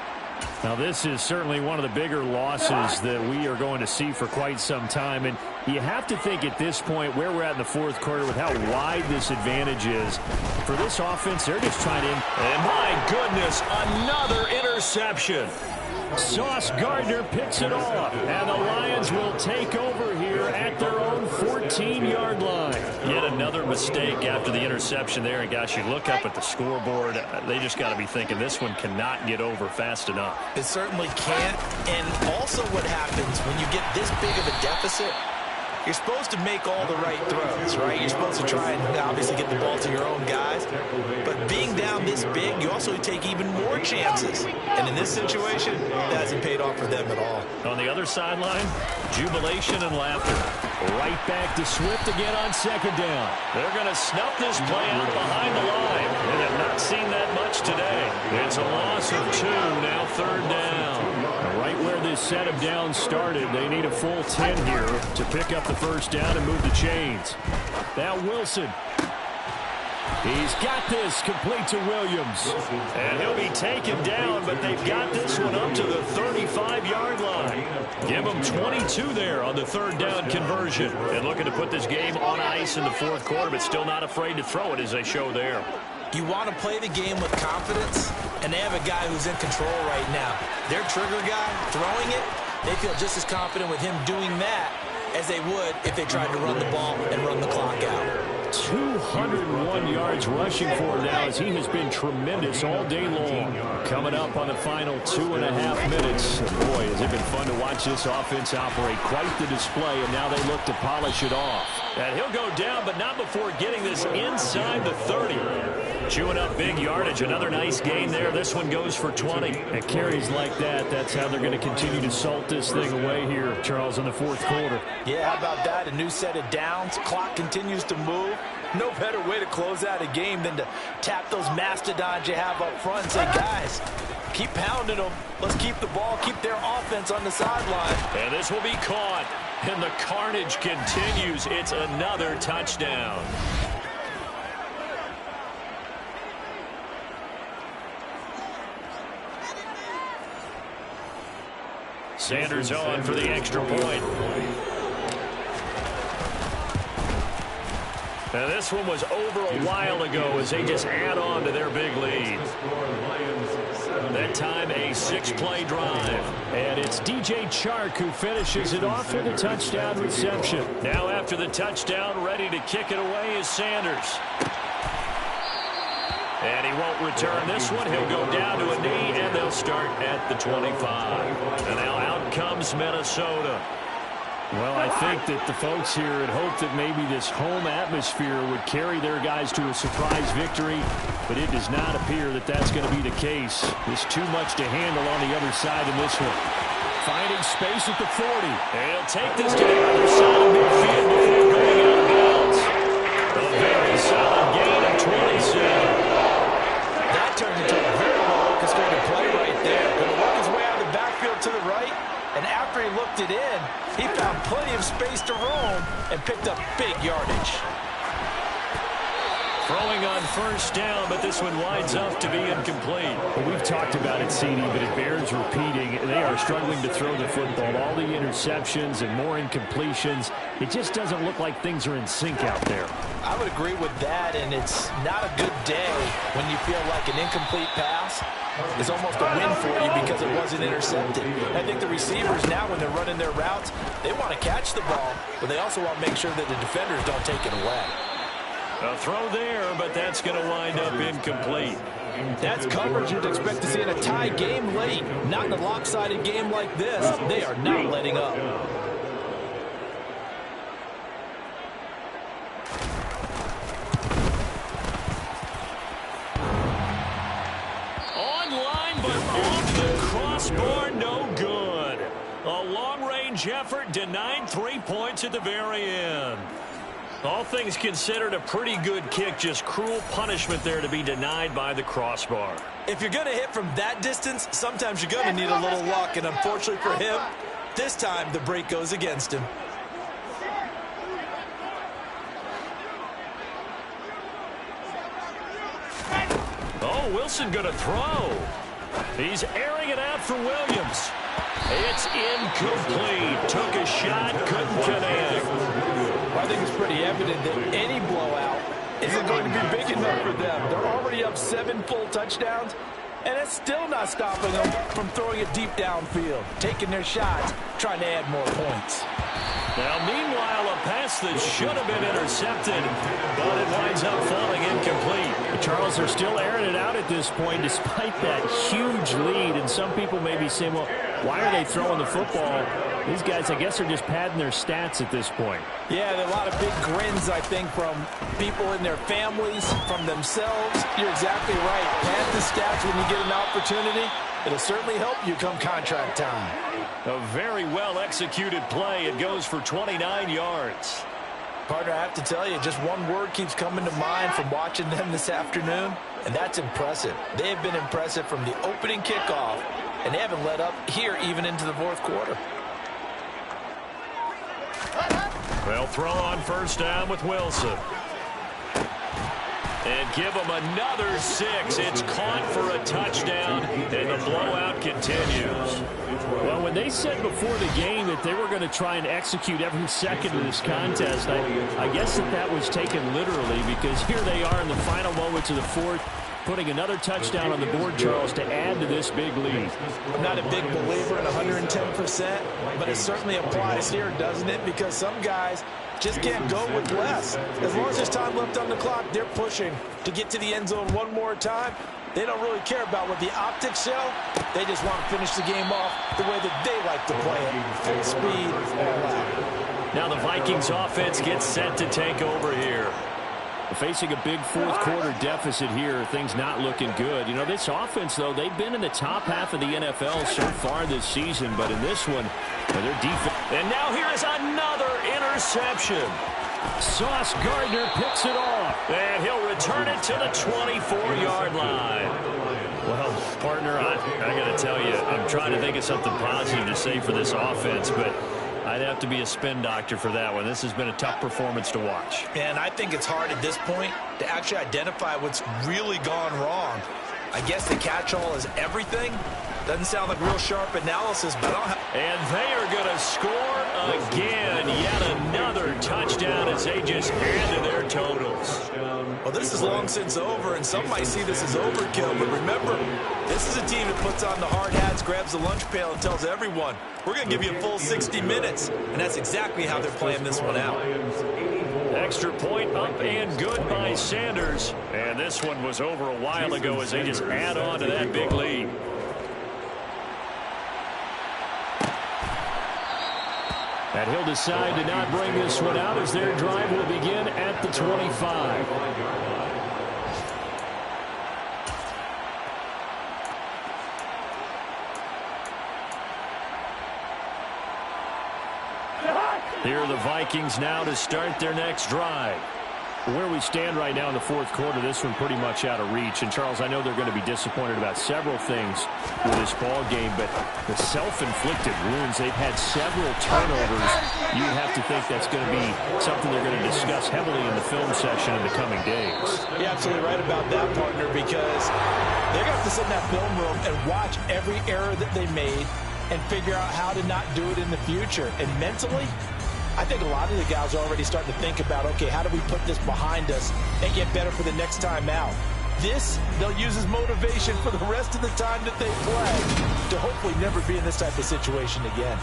Now, this is certainly one of the bigger losses that we are going to see for quite some time. And you have to think at this point where we're at in the 4th quarter with how wide this advantage is. For this offense, they're just trying to... And my goodness, another interception. Sauce Gardner picks it off, and the Lions will take over here at their own 14-yard line. Yet another mistake after the interception there. And gosh, you look up at the scoreboard, they just got to be thinking this one cannot get over fast enough. It certainly can't. And also what happens when you get this big of a deficit, you're supposed to make all the right throws, right? You're supposed to try and obviously get the ball to your own guys. But being down this big, you also take even more chances. And in this situation, that hasn't paid off for them at all. On the other sideline, jubilation and laughter. Right back to Swift again on 2nd down. They're going to snuff this play out behind the line. And have not seen that much today. It's a loss of 2, now 3rd down. Right where this set of downs started, they need a full 10 here to pick up the first down and move the chains. Now Wilson. He's got this complete to Williams. And he'll be taken down, but they've got this one up to the 35-yard line. Give them 22 there on the 3rd down conversion. And looking to put this game on ice in the 4th quarter, but still not afraid to throw it as they show there. You want to play the game with confidence, and they have a guy who's in control right now. Their trigger guy, throwing it, they feel just as confident with him doing that as they would if they tried to run the ball and run the clock out. 201 yards rushing for him now as he has been tremendous all day long. Coming up on the final 2.5 minutes. Boy, has it been fun to watch this offense operate. Quite the display, and now they look to polish it off. And he'll go down, but not before getting this inside the 30. Chewing up big yardage. Another nice gain there. This one goes for 20. And carries like that, that's how they're going to continue to salt this thing away here, Charles, in the 4th quarter. Yeah, how about that? A new set of downs. Clock continues to move. No better way to close out a game than to tap those mastodons you have up front and say, guys, keep pounding them. Let's keep the ball, keep their offense on the sideline. And this will be caught. And the carnage continues. It's another touchdown. Sanders on for the extra point. And this one was over a while ago as they just add on to their big lead. That time a 6-play drive. And it's DJ Chark who finishes it off with a touchdown reception. Now after the touchdown, ready to kick it away is Sanders. And he won't return this one. He'll go down to a knee, and they'll start at the 25. And now out comes Minnesota. Well, I think that the folks here had hoped that maybe this home atmosphere would carry their guys to a surprise victory, but it does not appear that that's going to be the case. There's too much to handle on the other side in this one. Finding space at the 40. And he'll take this to the other side of midfield before going out of bounds. A very solid gain of 27. That turned into a very well-orchestrated play right there. Going to work his way out of the backfield to the right. And after he looked it in, he found plenty of space to roam and picked up big yardage. Throwing on first down, but this one winds up to be incomplete. Well, we've talked about it, CD, but it bears repeating. They are struggling to throw the football. All the interceptions and more incompletions. It just doesn't look like things are in sync out there. I would agree with that, and it's not a good day when you feel like an incomplete pass is almost a win for you because it wasn't intercepted. I think the receivers now, when they're running their routes, they want to catch the ball, but they also want to make sure that the defenders don't take it away. A throw there, but that's going to wind up incomplete. That's coverage you'd expect to see in a tie game late. Not in a lopsided game like this. They are not letting up. Online, but off the crossbar, no good. A long-range effort denied 3 points at the very end. All things considered, a pretty good kick, just cruel punishment there to be denied by the crossbar. If you're going to hit from that distance, sometimes you're going to need a little luck, and unfortunately for him, this time the break goes against him. Oh, Wilson going to throw. He's airing it out for Williams. It's incomplete. Took a shot, couldn't connect. I think it's pretty evident that any blowout isn't going to be big enough for them. They're already up 7 full touchdowns, and it's still not stopping them from throwing it deep downfield, taking their shots, trying to add more points. Now, meanwhile, a pass that should have been intercepted, but it winds up falling incomplete. Charles, are still airing it out at this point despite that huge lead, and some people may be saying, well, why are they throwing the football? These guys, I guess, are just padding their stats at this point. Yeah, there are a lot of big grins, I think, from people in their families, from themselves. You're exactly right. Pad the stats when you get an opportunity. It'll certainly help you come contract time. A very well-executed play. It goes for 29 yards. Partner, I have to tell you, just one word keeps coming to mind from watching them this afternoon, and that's impressive. They have been impressive from the opening kickoff, and they haven't let up here even into the fourth quarter. They'll throw on first down with Wilson. And give them another 6. It's caught for a touchdown, and the blowout continues. Well, when they said before the game that they were going to try and execute every second of this contest, I guess that was taken literally, because here they are in the final moments of the fourth, putting another touchdown on the board, Charles, to add to this big lead. I'm not a big believer in 110%, but it certainly applies here, doesn't it? Because some guys just can't go with less. As long as there's time left on the clock, they're pushing to get to the end zone one more time. They don't really care about what the optics show. They just want to finish the game off the way that they like to play it. Full speed, all out. Now the Vikings offense gets set to take over here. Facing a big fourth quarter deficit here, things not looking good. You know, this offense, though, they've been in the top half of the NFL so far this season, but in this one, their defense. And now here is another interception. Sauce Gardner picks it off. And he'll return it to the 24-yard line. Well, partner, I got to tell you, I'm trying to think of something positive to say for this offense, but I'd have to be a spin doctor for that one. This has been a tough performance to watch. And I think it's hard at this point to actually identify what's really gone wrong. I guess the catch-all is everything. Doesn't sound like real sharp analysis, but I'll have... And they are going to score again. Yet another touchdown as they just add to their totals. Well, this is long since over, and some might see this as overkill. But remember, this is a team that puts on the hard hats, grabs the lunch pail, and tells everyone, we're going to give you a full 60 minutes. And that's exactly how they're playing this one out. Extra point up and good by Sanders. And this one was over a while ago as they just add on to that big lead. And he'll decide to not bring this one out as their drive will begin at the 25. Here are the Vikings now to start their next drive. Where we stand right now in the fourth quarter, this one pretty much out of reach. And, Charles, I know they're going to be disappointed about several things with this ball game, but the self-inflicted wounds, they've had several turnovers. You have to think that's going to be something they're going to discuss heavily in the film session in the coming days. You're absolutely right about that, partner, because they're going to have to sit in that film room and watch every error that they made and figure out how to not do it in the future. And mentally, I think a lot of the guys are already starting to think about, okay, how do we put this behind us and get better for the next time out? This, they'll use as motivation for the rest of the time that they play to hopefully never be in this type of situation again.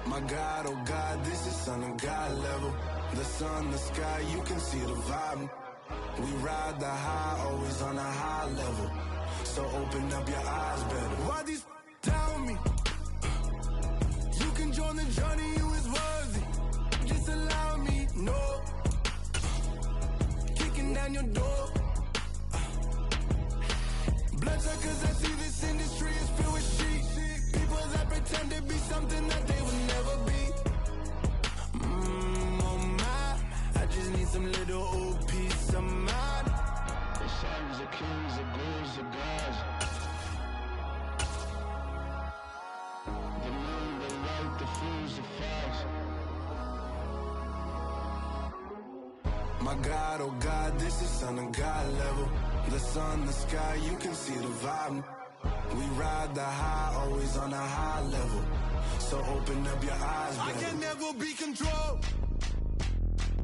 My God, oh God, this is Son of God level. The sun, the sky, you can see the vibe. We ride the high, always on a high level. So open up your eyes better. Why these tell me? You can join the journey, you is worthy. Just allow me, no. Kicking down your door. Bloodsuckers, I see this industry is filled with sheep. People that pretend to be something that they would never be. Oh my, I just need some little old peace of mind. The sons of kings, the ghouls, the gods. The moon, the light, the fools, the facts. My God, oh God, this is Son of God level. The sun, the sky, you can see the vibe. We ride the high, always on a high level. So open up your eyes, baby. I can never be controlled.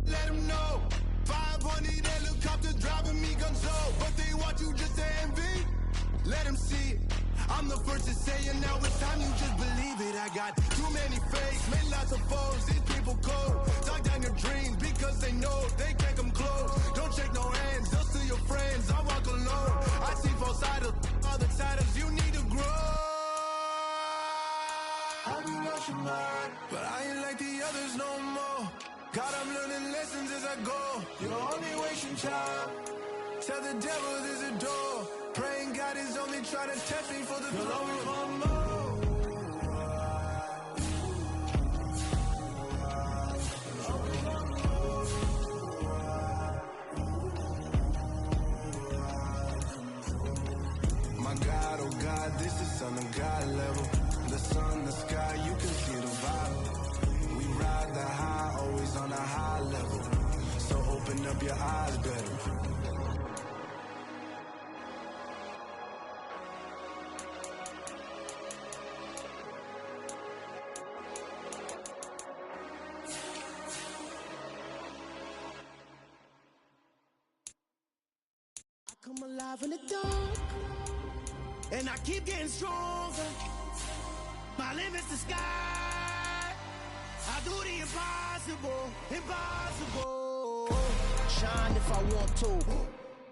Let them know. 500 helicopters driving me gonzo. But they want you just to envy. Let them see it. I'm the first to say it, now it's time you just believe it. I got too many fakes, made lots of foes. These people cold. Talk down your dreams because they know they can't come close. Don't shake no hands, they'll steal your friends. I walk alone. I see both sides of other siders. You need to grow. I be lost your mind, but I ain't like the others no more. God, I'm learning lessons as I go. You're only wasting time. Tell the devil there's a door. Praying God is only trying to test me for the glory of more. My God, oh God, this is Son of God level. The sun, the sky, you can see the vibe. We ride the high, always on a high level. So open up your eyes better. Come alive in the dark, and I keep getting stronger. My limit's the sky. I do the impossible, impossible. Shine if I want to.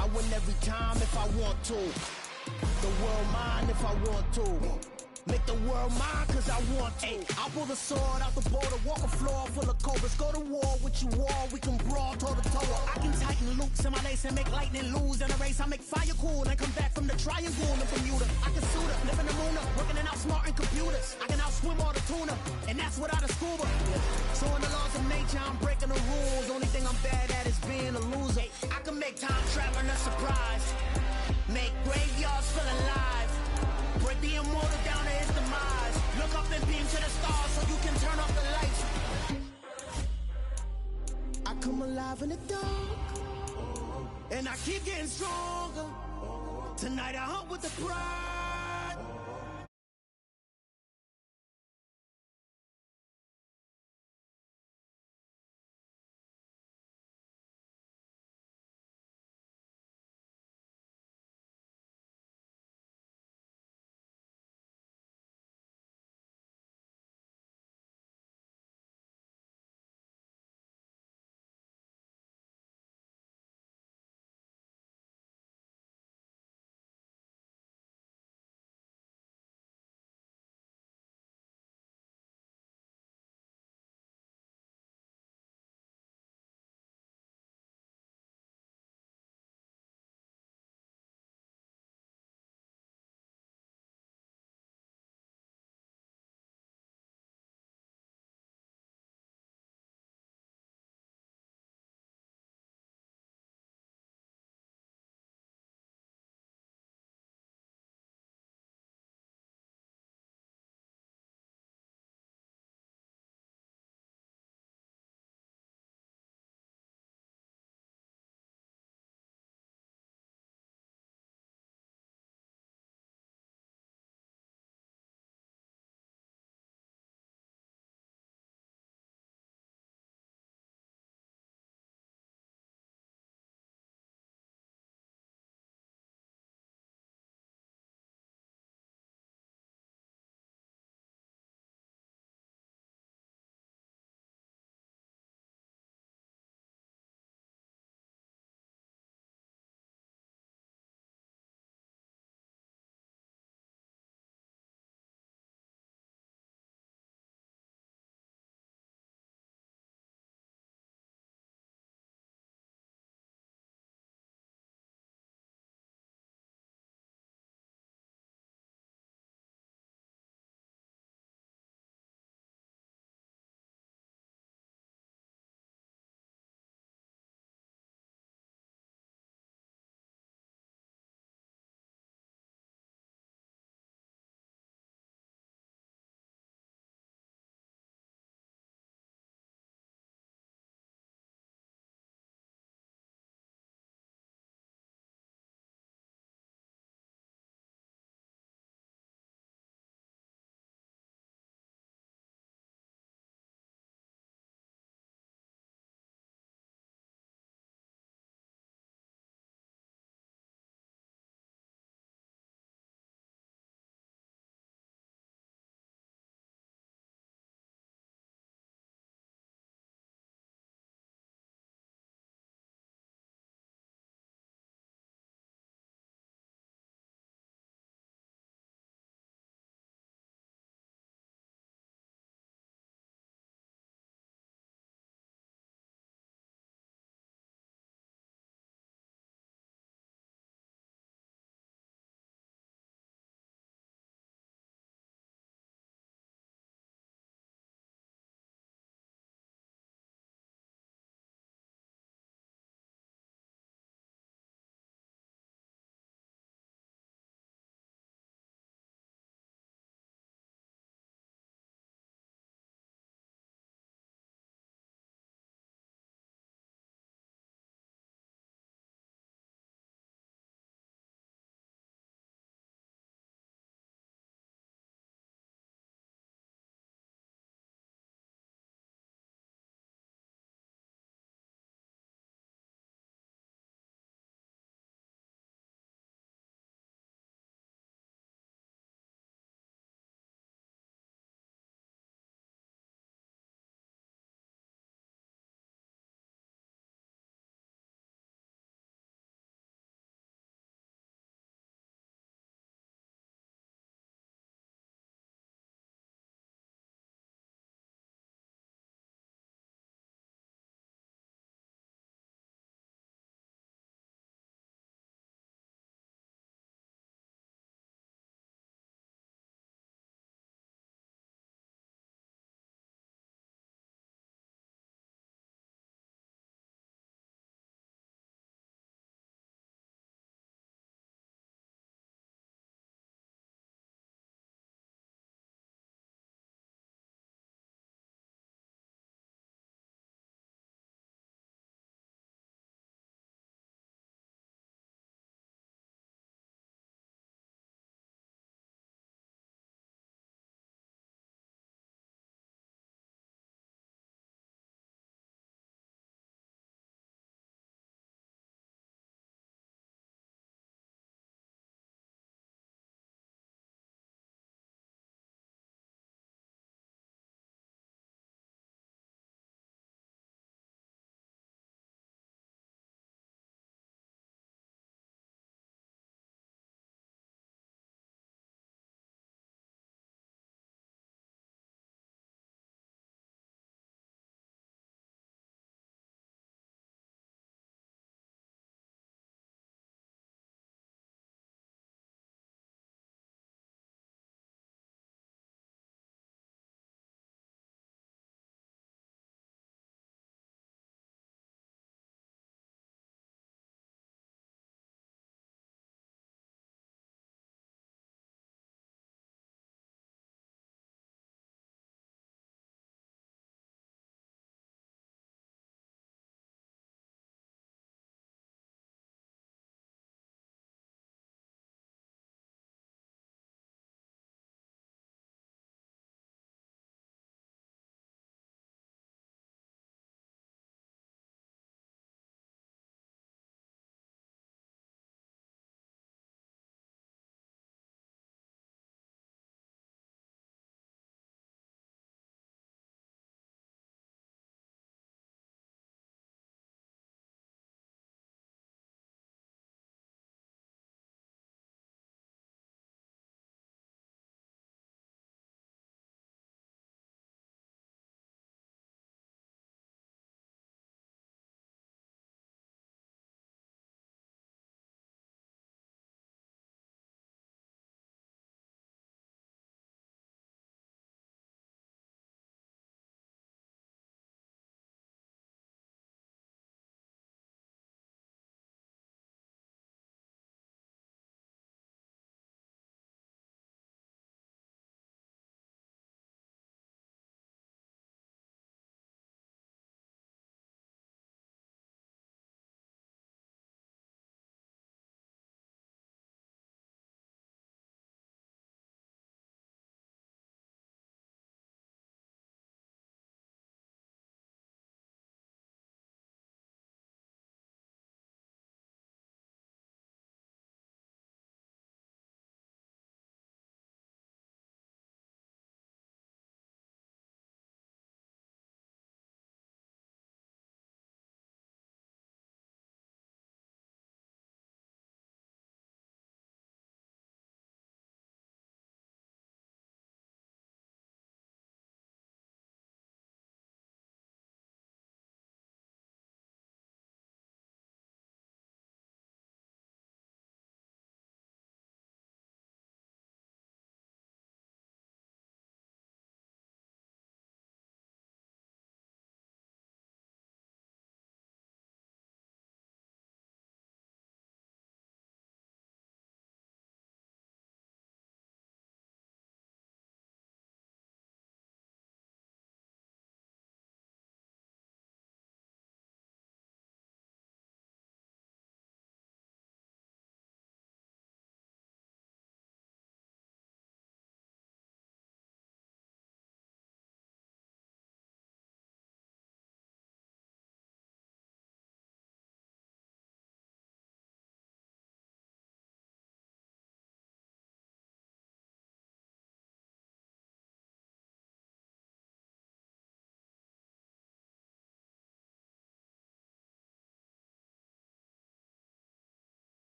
I win every time if I want to. The world mine if I want to. Make the world mine cause I want to. I'll pull the sword out the border, walk a floor full of cobras. Go to war with you all, we can brawl toe to toe. I can tighten loops in my lace and make lightning lose in a race. I make fire cool and come back from the triangle in Bermuda. I can suit up, live in the moon up, working and outsmarting computers. I can outswim all the tuna, and that's without a scuba. So in the laws of nature, I'm breaking the rules. Only thing I'm bad at is being a loser. I can make time traveling a surprise. Make graveyards feel alive. Break the immortal alive in the dark, and I keep getting stronger. Tonight I hunt with the pride.